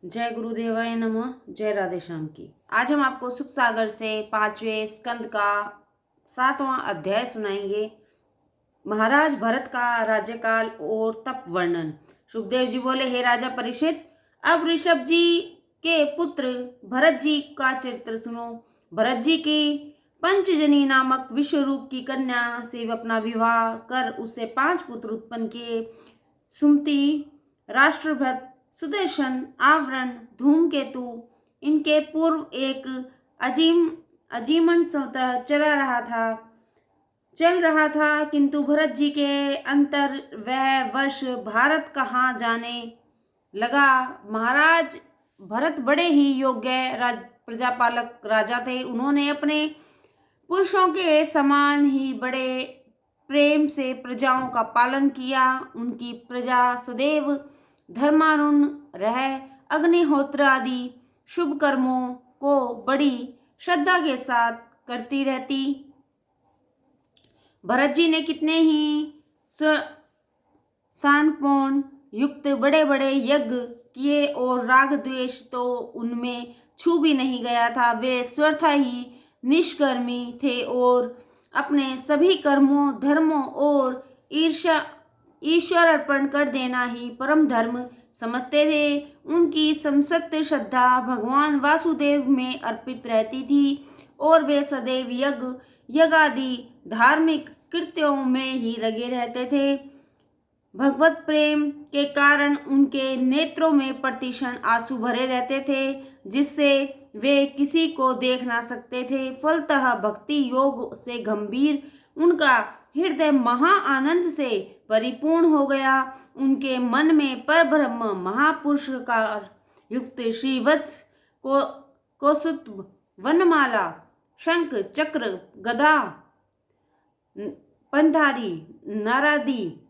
जय गुरुदेवाय नमः। जय राधे श्याम की। आज हम आपको सुख सागर से 5वें स्कंद का 7वां अध्याय सुनाएंगे। महाराज भरत का राज्यकाल और तप वर्णन। सुखदेव जी बोले, हे राजा परीक्षित, अब ऋषभ जी के पुत्र भरत जी का चरित्र सुनो। भरत जी की पंचजनी नामक विश्वरूप की कन्या से अपना विवाह कर उससे 5 पुत्र उत्पन्न किए। सुमति, राष्ट्रभृत, सुदर्शन, आवरण, धूमकेतु। इनके पूर्व एक अजीमन स्वतः चल रहा था, किंतु भरत जी के अंतर वह वर्ष भारत कहाँ जाने लगा। महाराज भरत बड़े ही योग्य प्रजापालक राजा थे। उन्होंने अपने पुरुषों के समान ही बड़े प्रेम से प्रजाओं का पालन किया। उनकी प्रजा सदैव धर्मानुण रह अग्निहोत्र आदि शुभ कर्मों को बड़ी श्रद्धा के साथ करती रहती। भरत जी ने कितने ही शानपूर्ण युक्त बड़े बड़े यज्ञ किए और राग द्वेष तो उनमें छू भी नहीं गया था। वे स्वतः ही निष्कर्मी थे और अपने सभी कर्मों, धर्मों और ईश्वर अर्पण कर देना ही परम धर्म समझते थे। उनकी समस्त श्रद्धा भगवान वासुदेव में अर्पित रहती थी और वे सदैव यज्ञ आदि धार्मिक कृत्यों में ही लगे रहते थे। भगवत प्रेम के कारण उनके नेत्रों में प्रतिक्षण आंसू भरे रहते थे, जिससे वे किसी को देख ना सकते थे। फलतः भक्ति योग से गंभीर उनका हृदय महा आनंद से परिपूर्ण हो गया। उनके मन में परब्रह्म महापुरुष का युक्त श्रीवत्स कौस्तुभ, वनमाला, शंख, चक्र, गदा, पंधारी, नारादी,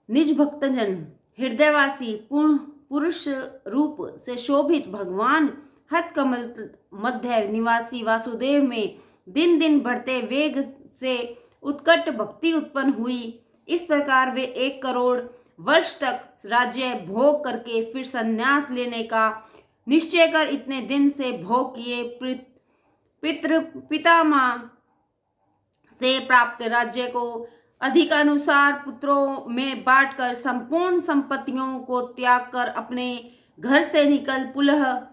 निज भक्तजन, हृदयवासी पुरुष रूप से शोभित भगवान हथकमल मध्य निवासी वासुदेव में दिन दिन बढ़ते वेग से उत्कट भक्ति उत्पन्न हुई। इस प्रकार वे 1 करोड़ वर्ष तक राज्य भोग करके फिर संन्यास लेने का निश्चय कर इतने दिन से भोग किए। पितामह से प्राप्त राज्य को अधिकानुसार पुत्रों में बांटकर संपूर्ण संपत्तियों को त्याग कर अपने घर से निकल पुनः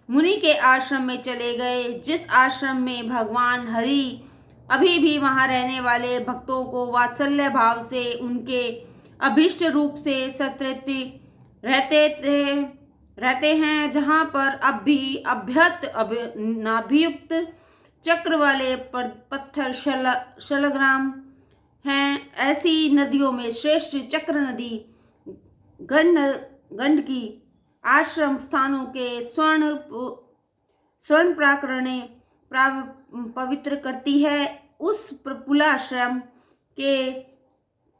मुनि के आश्रम में चले गए, जिस आश्रम में भगवान हरि अभी भी वहां रहने वाले भक्तों को वात्सल्य भाव से उनके अभिष्ट रूप से सतृप्ति रहते हैं, जहां पर अब भी नाभियुक्त चक्र वाले पत्थर शलग्राम हैं। ऐसी नदियों में श्रेष्ठ चक्र नदी गंडकी आश्रम स्थानों के स्वर्ण प्राकरणे पवित्र करती है। उस प्रपुलाश्रम के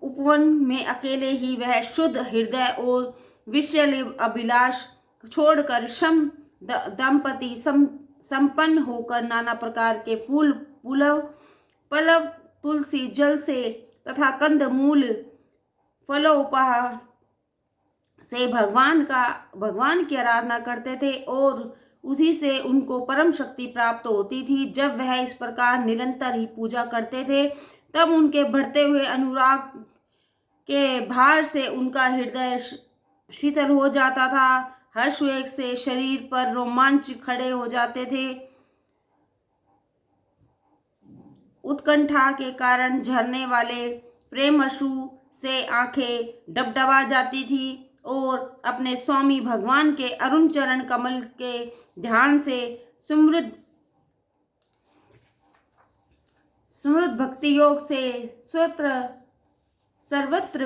उपवन में अकेले ही वह शुद्ध हृदय और विषय अभिलाष छोड़कर सम दंपति संपन्न होकर नाना प्रकार के फूल, पलव, तुलसी जल से तथा कंद मूल फलोपहार से भगवान की आराधना करते थे और उसी से उनको परम शक्ति प्राप्त होती थी। जब वह इस प्रकार निरंतर ही पूजा करते थे, तब उनके बढ़ते हुए अनुराग के भार से उनका हृदय शीतल हो जाता था। हर्ष वेग से शरीर पर रोमांच खड़े हो जाते थे। उत्कंठा के कारण झरने वाले प्रेम अश्रु से आंखें डबडबा जाती थी और अपने स्वामी भगवान के अरुण चरण कमल के ध्यान से समृद्ध भक्ति योग से सर्वत्र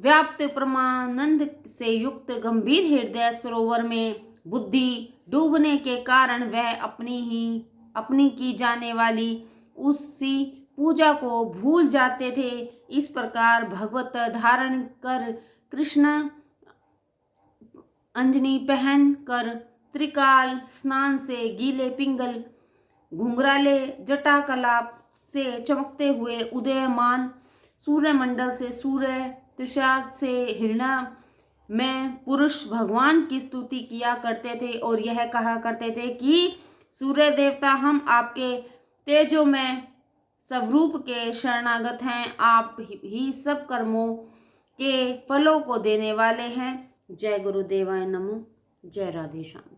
व्याप्त परमानंद से युक्त गंभीर हृदय सरोवर में बुद्धि डूबने के कारण वह अपनी की जाने वाली उसी पूजा को भूल जाते थे। इस प्रकार भगवत धारण कर कृष्ण अंजनी पहन कर त्रिकाल स्नान से गीले पिंगल घुंघराले जटा कलाप से चमकते हुए उदयमान सूर्यमंडल से सूर्य, त्रिषाद से हिरणा में पुरुष भगवान की स्तुति किया करते थे और यह कहा करते थे कि सूर्य देवता, हम आपके तेजो में स्वरूप के शरणागत हैं, आप ही सब कर्मों के फलों को देने वाले हैं। जय गुरुदेवाय नमो। जय राधे श्याम।